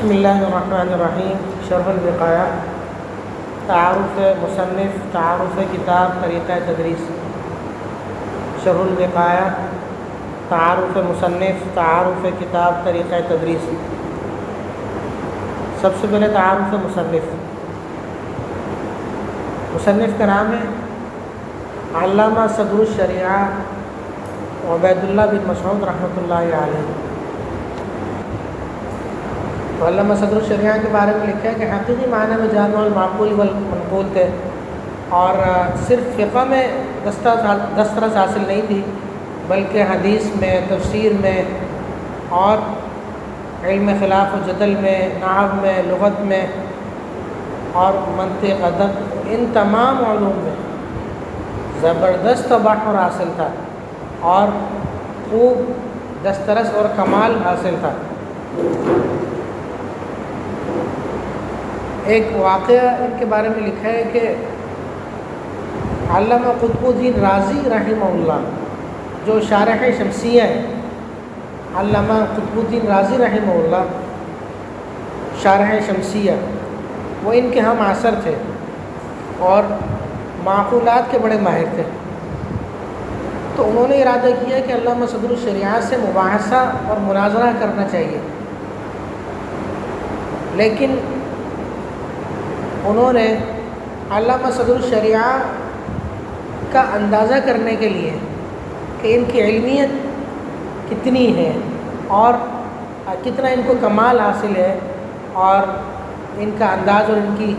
بسم اللہ الرحمن الرحیم. شرح الوقایہ. تعارف مصنف، تعارف کتاب، طریقہ تدریس. شرح الوقایہ، تعارف مصنف، تعارف کتاب، طریقہ تدریس. سب سے پہلے تعارف مصنف. مصنف کا نام ہے علامہ صدر الشریعہ عبید اللہ بن مسعود رحمۃ اللہ علیہ. تو علامہ صدر الشریعہ کے بارے میں لکھا ہے کہ حقیقی معنی میں جامع المعقول والمنقول تھے، اور صرف فقہ میں دسترس حاصل نہیں تھی، بلکہ حدیث میں، تفسیر میں، اور علم خلاف و جدل میں، نحو میں، لغت میں، اور منطق، ادب، ان تمام علوم میں زبردست بحر حاصل تھا اور خوب دسترس اور کمال حاصل تھا. ایک واقعہ ان کے بارے میں لکھا ہے کہ علامہ قطب الدین رازی رحمہ اللہ، جو شارح شمسیہ ہے، علامہ قطب الدین رازی رحمہ اللہ شارح شمسیہ، وہ ان کے ہم عصر تھے اور معقولات کے بڑے ماہر تھے. تو انہوں نے ارادہ کیا کہ علامہ صدر الشریعہ سے مباحثہ اور مناظرہ کرنا چاہیے، لیکن انہوں نے علامہ صدر الشریعہ کا اندازہ کرنے کے لیے کہ ان کی علمیت کتنی ہے اور کتنا ان کو کمال حاصل ہے اور ان کا انداز اور ان کی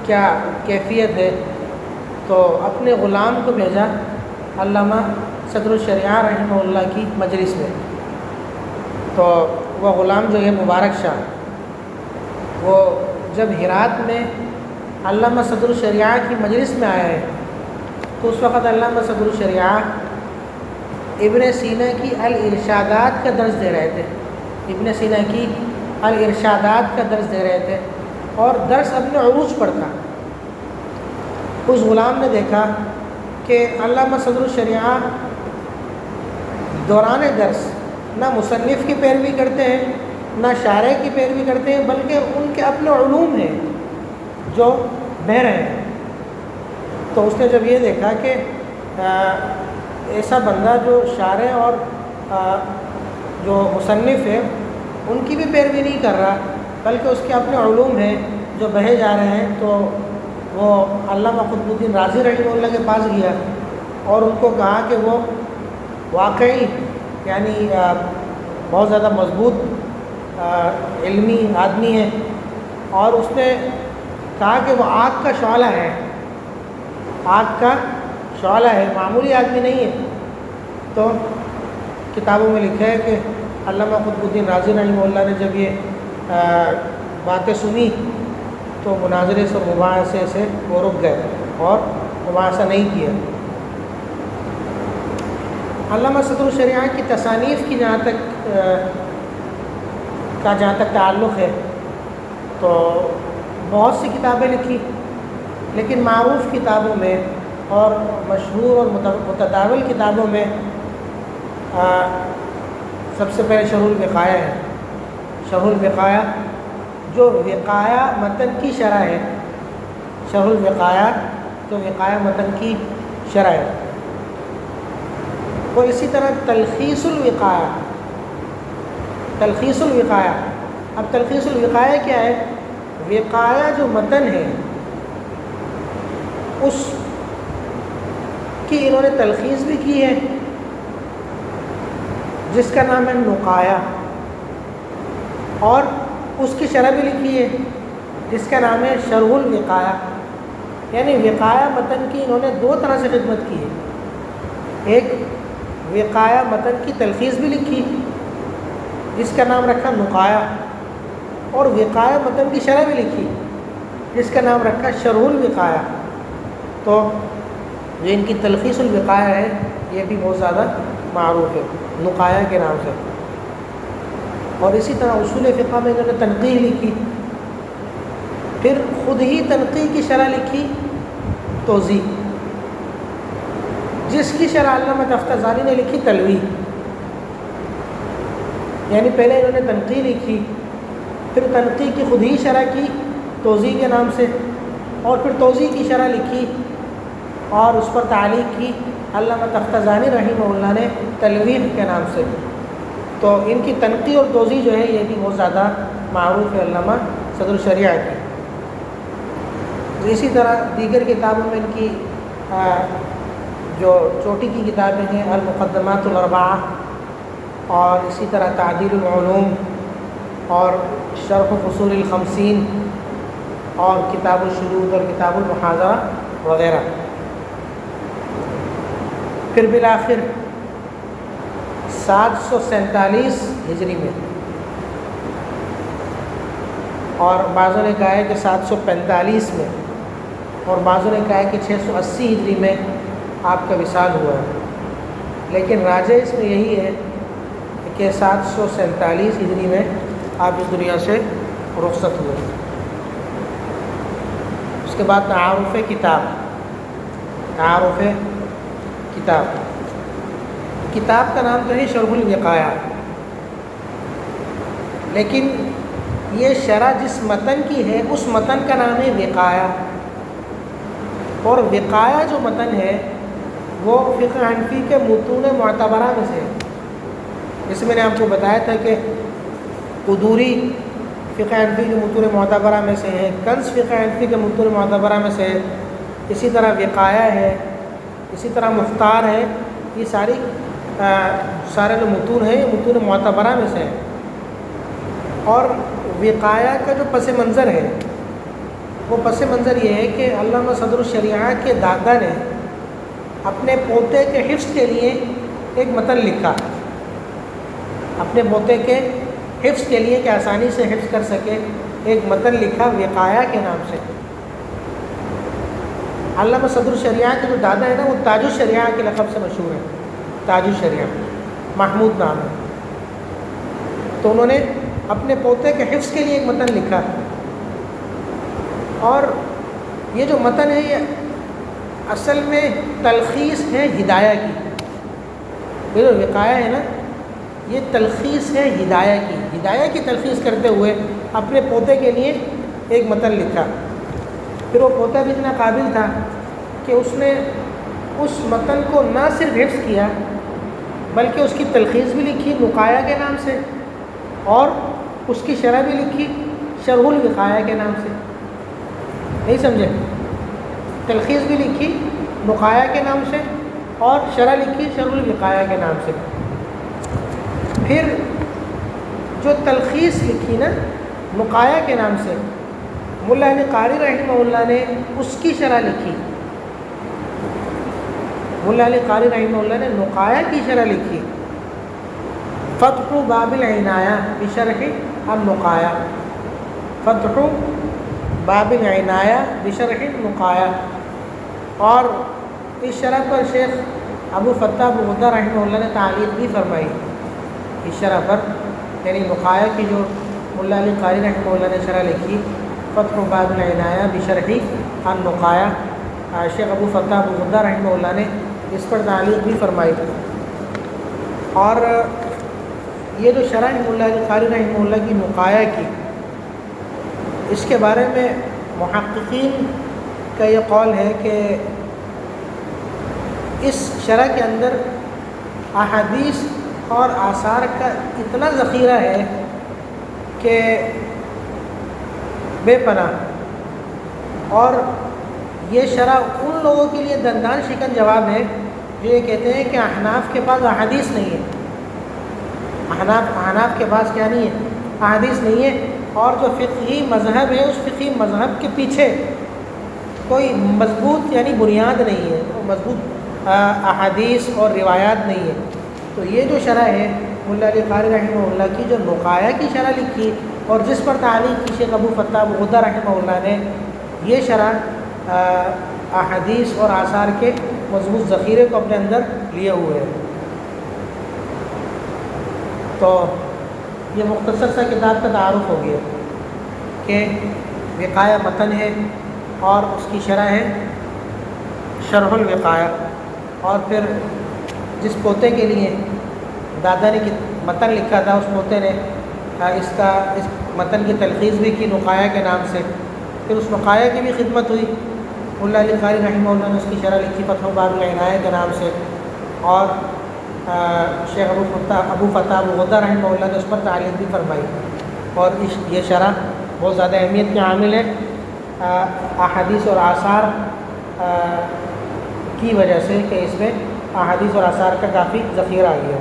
کیا کیفیت ہے، تو اپنے غلام کو بھیجا علامہ صدر الشریعہ رحمہ اللہ کی مجلس میں. تو وہ غلام جو ہے مبارک شاہ، وہ جب ہرات میں علامہ صدر الشریعہ کی مجلس میں آیا ہے تو اس وقت علامہ صدر الشریعہ ابن سینا کی الارشادات کا درس دے رہے تھے. ابن سینا کی الارشادات کا درس دے رہے تھے اور درس اپنے عروج پر تھا. اس غلام نے دیکھا کہ علامہ صدر الشریعہ دوران درس نہ مصنف کی پیروی کرتے ہیں، نہ شارح کی پیروی کرتے ہیں، بلکہ ان کے اپنے علوم ہیں جو بہہ رہے ہیں. تو اس نے جب یہ دیکھا کہ ایسا بندہ جو شارح اور جو مصنف ہے ان کی بھی پیروی نہیں کر رہا، بلکہ اس کے اپنے علوم ہیں جو بہے جا رہے ہیں، تو وہ علامہ قطب الدین رازی رحمہ اللہ کے پاس گیا اور ان کو کہا کہ وہ واقعی یعنی بہت زیادہ مضبوط علمی آدمی ہے، اور اس نے کہا کہ وہ آگ کا شعلہ ہے، آگ کا شعلہ ہے، معمولی آدمی نہیں ہے. تو کتابوں میں لکھا ہے کہ علامہ قطب الدین رازی رحمہ اللہ نے جب یہ باتیں سنی تو مناظرے سے اور مباحثے سے وہ رک گئے اور مباحثہ نہیں کیا. علامہ صدر الشریعہ کی تصانیف کی جہاں تک تعلق ہے تو بہت سی کتابیں لکھی، لیکن معروف کتابوں میں اور مشہور اور متداول کتابوں میں سب سے پہلے شرح الوقایہ ہے. شرح الوقایہ جو وقایہ متن کی شرح ہے، شرح الوقایہ جو وقایہ متن کی شرح ہے. اور اسی طرح تلخیص الوقایہ. تلخیص الوقایہ، اب تلخیص الوقایہ کیا ہے؟ وقایہ جو متن ہے اس کی انہوں نے تلخیص بھی کی ہے، جس کا نام ہے نقایہ، اور اس کی شرح بھی لکھی ہے جس کا نام ہے شرح الوقایہ. یعنی وقایہ متن کی انہوں نے دو طرح سے خدمت کی ہے. ایک وقایہ متن کی تلخیص بھی لکھی جس کا نام رکھا نقایہ، اور وقایہ متن کی شرح بھی لکھی جس کا نام رکھا شرح الوقایہ. تو جو ان کی تلخیص الوقایہ ہے یہ بھی بہت زیادہ معروف ہے نقایہ کے نام سے. اور اسی طرح اصول فقہ میں انہوں نے تنقیح لکھی، پھر خود ہی تنقیح کی شرح لکھی توضیح، جس کی شرح علامہ تفتزانی نے لکھی تلویح. یعنی پہلے انہوں نے تنقیح لکھی پھر تنقیح کی خود ہی شرح کی توضیح کے نام سے، اور پھر توضیح کی شرح لکھی اور اس پر تعلیق کی علامہ تختزانی رحمہ اللہ نے تلویح کے نام سے۔ تو ان کی تنقیح اور توضیح جو ہے یہ بھی بہت زیادہ معروف ہے علامہ صدر الشریعہ کی۔ اسی طرح دیگر کتابوں میں ان کی جو چوٹی کی کتابیں ہیں المقدمات الاربعہ، اور اسی طرح تعدیل العلوم اور شرح فصول الخمسین اور کتاب الشروط اور کتاب المحاضرہ وغیرہ۔ پھر بالآخر 747 ہجری میں، اور بعضوں نے کہا ہے کہ 745 میں، اور بعضوں نے کہا ہے کہ 680 ہجری میں آپ کا وصال ہوا ہے، لیکن راجح اس میں یہی ہے کہ 747 ہجری میں آپ اس دنیا سے رخصت ہوئے۔ اس کے بعد تعارف کتاب۔ تعارف کتاب، کتاب کا نام تو ہے شرح الوقایہ، لیکن یہ شرح جس متن کی ہے اس متن کا نام ہے وقایہ، اور وقایہ جو متن ہے وہ فقہ حنفی کے متون معتبرہ میں سے ہے۔ جیسے میں نے آپ کو بتایا تھا کہ قدوری فقہ حنفی کے متون معتبرہ میں سے ہے، کنز فقہ حنفی کے متون معتبرہ میں سے ہے، اسی طرح وقایہ ہے، اسی طرح مختار ہے، یہ سارے جو متون ہیں یہ متون معتبرہ میں سے ہیں۔ اور وقایہ کا جو پس منظر ہے وہ پس منظر یہ ہے کہ علامہ صدر الشریعہ کے دادا نے اپنے پوتے کے حفظ کے لیے ایک متن لکھا، اپنے پوتے کے حفظ کے لیے کہ آسانی سے حفظ کر سکے ایک متن لکھا وقایہ کے نام سے۔ علامہ صدر الشریعہ کے جو دادا ہے نا وہ تاج الشریعہ کے لقب سے مشہور ہے، تاج الشریعہ محمود نام ہے۔ تو انہوں نے اپنے پوتے کے حفظ کے لیے ایک متن لکھا، اور یہ جو متن ہے یہ اصل میں تلخیص ہے ہدایہ کی۔ یہ جو وقایہ ہے نا یہ تلخیص ہے ہدایہ کی، ہدایہ کی تلخیص کرتے ہوئے اپنے پوتے کے لیے ایک متن لکھا۔ پھر وہ پوتا بھی اتنا قابل تھا کہ اس نے اس متن کو نہ صرف حفظ کیا بلکہ اس کی تلخیص بھی لکھی نقایہ کے نام سے، اور اس کی شرح بھی لکھی شرح الوقایہ کے نام سے۔ نہیں سمجھے؟ تلخیص بھی لکھی نقایہ کے نام سے اور شرح لکھی شرح الوقایہ کے نام سے۔ پھر جو تلخیص لکھی نا نقایہ کے نام سے، مولا علی قاری رحمہ اللہ نے اس کی شرح لکھی۔ مولا علی قاری رحمہ اللہ نے نقایہ کی شرح لکھی، فتح باب العنایہ بشرح النقایہ، فتح باب العنایہ بشرح النقایہ۔ اور اس شرح پر شیخ ابو فتح ابو غدہ رحمہ اللہ نے تعلیق بھی فرمائی اس شرح پر، یعنی نقایہ کی جو مولا علی قاری رحمہ اللہ نے شرح لکھی فتح باب العنایہ بشرح النقایہ، شیخ ابو فتح ابو غدہ رحمہ اللہ نے اس پر تعلیق بھی فرمائی۔ اور یہ جو شرح مولا علی قاری رحمہ اللہ کی نقایہ کی، اس کے بارے میں محققین کا یہ قول ہے کہ اس شرح کے اندر احادیث اور آثار کا اتنا ذخیرہ ہے کہ بے پناہ، اور یہ شرح ان لوگوں کے لیے دندان شکن جواب ہے جو یہ کہتے ہیں کہ احناف کے پاس احادیث نہیں ہے، احناف کے پاس کیا نہیں ہے؟ احادیث نہیں ہے، اور جو فقہی مذہب ہے اس فقہی مذہب کے پیچھے کوئی مضبوط یعنی بنیاد نہیں ہے، مضبوط احادیث اور روایات نہیں ہے۔ تو یہ جو شرح ہے مولا علی قاری رحمہ اللہ کی جو نقایہ کی شرح لکھی اور جس پر تعلیق کی شیخ ابو فتح ابو غدہ رحمہ اللہ نے، یہ شرح احادیث اور آثار کے مضبوط ذخیرے کو اپنے اندر لیے ہوئے ہے۔ تو یہ مختصر سا کتاب کا تعارف ہو گیا کہ وقایہ متن ہے اور اس کی شرح ہے شرح الوقایہ، اور پھر جس پوتے کے لیے دادا نے متن لکھا تھا اس پوتے نے اس متن کی تلخیص بھی کی نقایہ کے نام سے. پھر اس نقایہ کی بھی خدمت ہوئی. ملا علی قاری رحمہ اللہ نے اس کی شرح لکھی فتح باب العنایہ کے نام سے, اور شیخ ابو فتح ابو غدہ رحمہ اللہ نے اس پر تعلیق بھی فرمائی. اور یہ شرح بہت زیادہ اہمیت کے حامل ہے احادیث اور آثار کی وجہ سے, کہ اس میں احادیث اور آثار کا کافی ذخیرہ آ گیا.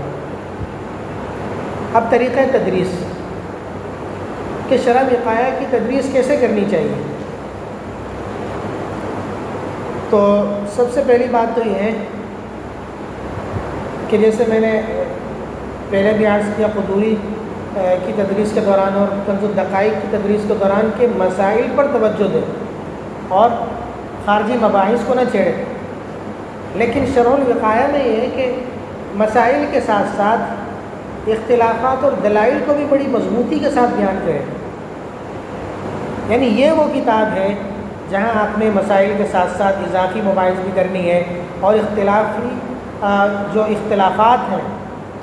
اب طریقہ تدریس کہ شرح وقایہ کی تدریس کیسے کرنی چاہیے. تو سب سے پہلی بات تو یہ ہے کہ جیسے میں نے پہلے بھی عرض کیا قدوری کی تدریس کے دوران اور کنز الدقائق کی تدریس کے دوران کے مسائل پر توجہ دیں اور خارجی مباحث کو نہ چھیڑیں. لیکن شرح الوقایہ میں یہ ہے کہ مسائل کے ساتھ ساتھ اختلافات اور دلائل کو بھی بڑی مضبوطی کے ساتھ بیان کریں. یعنی یہ وہ کتاب ہے جہاں آپ نے مسائل کے ساتھ ساتھ اضافی مباحث بھی کرنی ہے اور جو اختلافات ہیں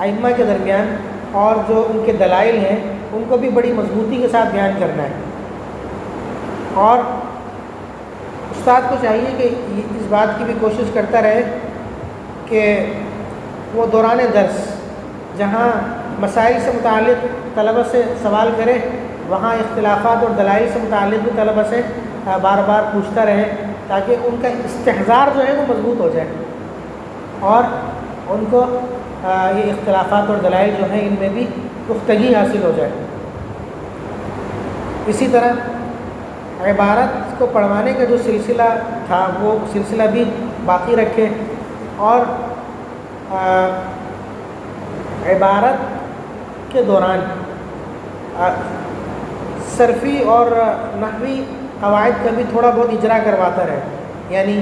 ائمہ کے درمیان اور جو ان کے دلائل ہیں ان کو بھی بڑی مضبوطی کے ساتھ بیان کرنا ہے. اور استاد کو چاہیے کہ اس بات کی بھی کوشش کرتا رہے کہ وہ دوران درس جہاں مسائل سے متعلق طلبہ سے سوال کرے, وہاں اختلافات اور دلائل سے متعلق بھی طلبہ سے بار بار پوچھتا رہے, تاکہ ان کا استحضار جو ہے وہ مضبوط ہو جائے اور ان کو یہ اختلافات اور دلائل جو ہیں ان میں بھی پختگی حاصل ہو جائے. اسی طرح عبارت کو پڑھوانے کا جو سلسلہ تھا وہ سلسلہ بھی باقی رکھے, اور عبارت کے دوران صرفی اور نحوی قواعد کا بھی تھوڑا بہت اجرا کرواتا رہے. یعنی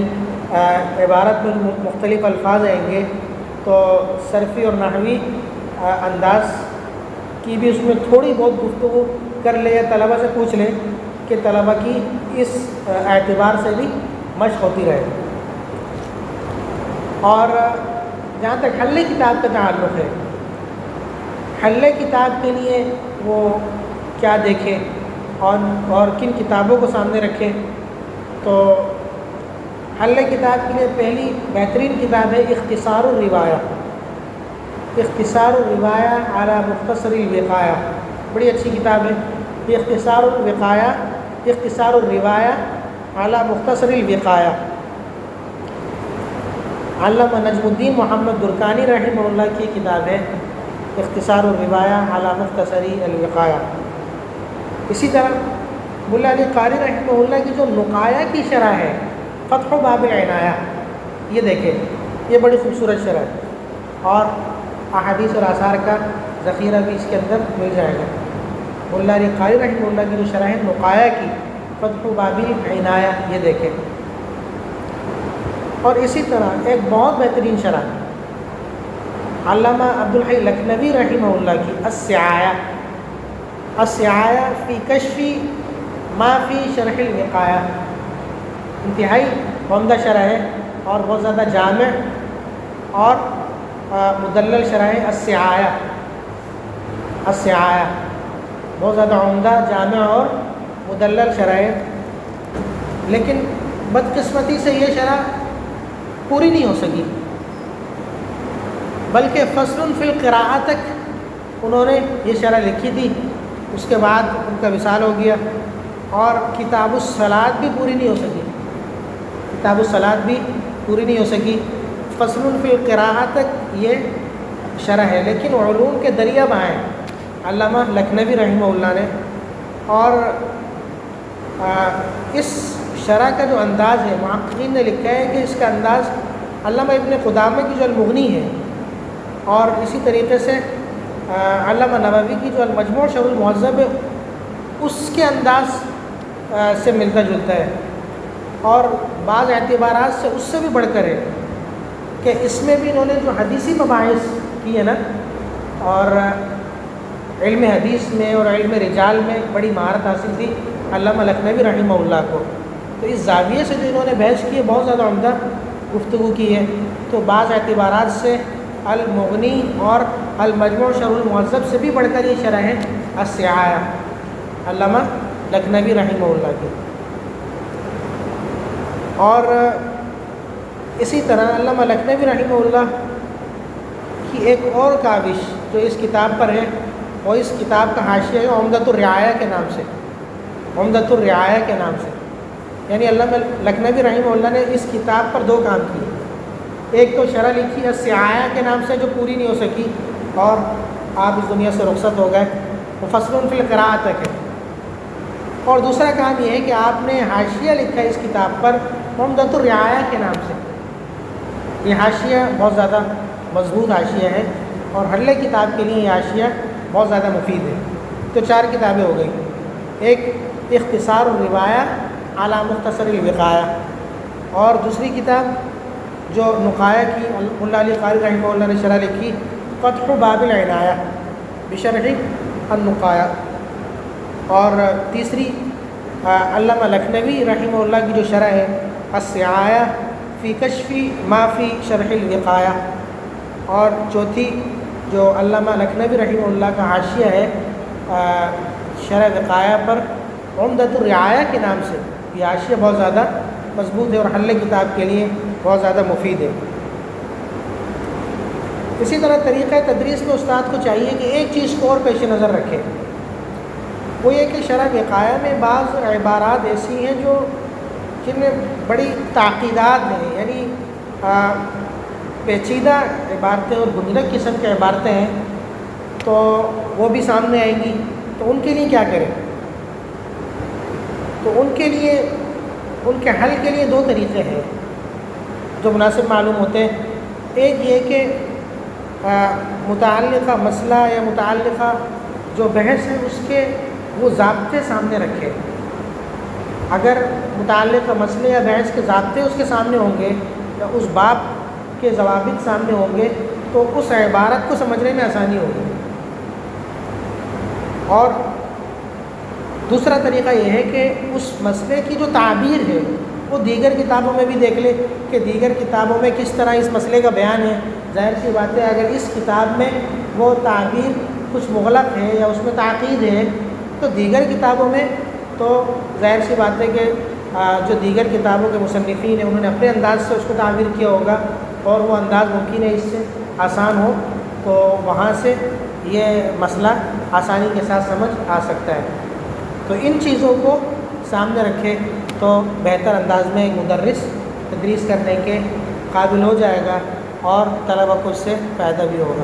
عبارت میں مختلف الفاظ آئیں گے تو صرفی اور نحوی انداز کی بھی اس میں تھوڑی بہت گفتگو کر لے یا طلبہ سے پوچھ لے کہ طلبہ کی اس اعتبار سے بھی مشق ہوتی رہے. اور جہاں تک حل کتاب کا تعلق ہے, حل کتاب کے لیے وہ کیا دیکھے اور کن کتابوں کو سامنے رکھے. تو حل کتاب کے لیے پہلی بہترین کتاب ہے اختصار الروایہ. اختصار الروایہ علی مختصر الوقایہ, بڑی اچھی کتاب ہے. اختصار الوقایہ اختصار الروایہ علی مختصر الوقایہ, علامہ نجم الدین محمد درکانی رحمہ اللہ کی کتاب ہے اختصار الروایہ علی مختصر الوقایہ. اسی طرح ملا علی قاری رحمہ اللہ کی جو نقایہ کی شرح ہے فتح باب العنایہ, یہ دیکھیں, یہ بڑی خوبصورت شرح ہے اور احادیث اور آثار کا ذخیرہ بھی اس کے اندر مل جائے گا. ملا علی قاری رحمہ اللہ کی جو شرح ہے نقایہ کی فتح باب العنایہ, یہ دیکھیں. اور اسی طرح ایک بہت بہترین شرح علامہ عبدالحی لکھنوی رحمہ اللہ کی السعایہ فی کشف ما فی شرح الوقایہ, انتہائی عمدہ شرح ہے اور بہت زیادہ جامع اور مدلل شرح ہے. السعایہ بہت زیادہ عمدہ, جامع اور مدلل شرح ہے. لیکن بدقسمتی سے یہ شرح پوری نہیں ہو سکی, بلکہ فصل فی القراءہ تک انہوں نے یہ شرح لکھی تھی, اس کے بعد ان کا وصال ہو گیا. اور کتاب الصلاۃ بھی پوری نہیں ہو سکی, کتاب الصلاۃ بھی پوری نہیں ہو سکی. فصل فی القراءہ تک یہ شرح ہے, لیکن علوم کے دریا بہائے علامہ لکھنوی رحمہ اللہ نے. اور اس شرح کا جو انداز ہے محققین نے لکھا ہے کہ اس کا انداز علامہ ابن قدامہ کی جو المغنی ہے اور اسی طریقے سے علامہ نووی کی جو المجموع شرح المہذب ہے اس کے انداز سے ملتا جلتا ہے, اور بعض اعتبارات سے اس سے بھی بڑھ کر ہے کہ اس میں بھی انہوں نے جو حدیثی مباحث کی ہے نا, اور علم حدیث میں اور علم رجال میں بڑی مہارت حاصل تھی علامہ لکھنوی رحمہ اللہ کو. تو اس زاویے سے جو انہوں نے بحث کی ہے بہت زیادہ عمدہ گفتگو کی ہے. تو بعض اعتبارات سے المغنی اور المجموع شرح المہذب سے بھی بڑھ کر یہ شرح ہے السعایہ علامہ لکھنوی رحمہ اللہ کی. اور اسی طرح علامہ لکھنوی رحمہ اللہ کی ایک اور کاوش جو اس کتاب پر ہے، وہ اس کتاب کا حاشیہ ہے عمدۃ الرعایہ کے نام سے. عمدۃ الرعایہ کے نام سے یعنی علامہ لکھنوی رحمہ اللہ نے اس کتاب پر دو کام کیے. ایک تو شرح لکھی السعایہ کے نام سے جو پوری نہیں ہو سکی اور آپ اس دنیا سے رخصت ہو گئے، وہ فصل فی القراءۃ تک ہے. اور دوسرا کام یہ ہے کہ آپ نے حاشیہ لکھا ہے اس کتاب پر عمدۃ الرعایہ کے نام سے. یہ حاشیہ بہت زیادہ مضبوط حاشیہ ہے اور ہر کتاب کے لیے یہ حاشیہ بہت زیادہ مفید ہے. تو 4 کتابیں ہو گئیں. ایک اختصار الروایہ علی مختصر الوقایہ، اور دوسری کتاب جو نقایہ کی ملا علی قاری رحمہ اللہ نے شرح لکھی فتح باب العنایہ بشرح النقایہ، اور تیسری علامہ لکھنوی رحمہ اللہ کی جو شرح ہے السعایہ فی کشف ما فی شرح الوقایہ، اور چوتھی جو علامہ لکھنوی رحمہ اللہ کا حاشیہ ہے شرح وقایہ پر عمدۃ الرعایہ کے نام سے. یہ حاشیہ بہت زیادہ مضبوط ہے اور حل کتاب کے لیے بہت زیادہ مفید ہے. اسی طرح طریقہ تدریس میں استاد کو چاہیے کہ ایک چیز کو اور پیش نظر رکھے، وہ یہ کہ شرح وقایہ میں بعض عبارات ایسی ہیں جو جن میں بڑی تعقیدات ہیں، یعنی پیچیدہ عبارتیں اور گنجرک قسم کی عبارتیں ہیں، تو وہ بھی سامنے آئیں گی. تو ان کے لیے کیا کریں؟ تو ان کے لیے ان کے حل کے لیے 2 طریقے ہیں جو مناسب معلوم ہوتے ہیں. ایک یہ کہ متعلقہ مسئلہ یا متعلقہ جو بحث ہے اس کے وہ ضابطے سامنے رکھے. اگر متعلقہ مسئلے یا بحث کے ضابطے اس کے سامنے ہوں گے یا اس باب کے ضوابط سامنے ہوں گے تو اس عبارت کو سمجھنے میں آسانی ہوگی. اور دوسرا طریقہ یہ ہے کہ اس مسئلے کی جو تعبیر ہے وہ دیگر کتابوں میں بھی دیکھ لے کہ دیگر کتابوں میں کس طرح اس مسئلے کا بیان ہے. ظاہر سی بات ہے اگر اس کتاب میں وہ تعبیر کچھ مغلق ہے یا اس میں تعقید ہے تو دیگر کتابوں میں تو ظاہر سی بات ہے کہ جو دیگر کتابوں کے مصنفین ہیں انہوں نے اپنے انداز سے اس کو تعبیر کیا ہوگا اور وہ انداز ممکن ہے اس سے آسان ہو، تو وہاں سے یہ مسئلہ آسانی کے ساتھ سمجھ آ سکتا ہے. تو ان چیزوں کو سامنے رکھے تو بہتر انداز میں مدرس تدریس کرنے کے قابل ہو جائے گا اور طلبہ کو اس سے فائدہ بھی ہوگا.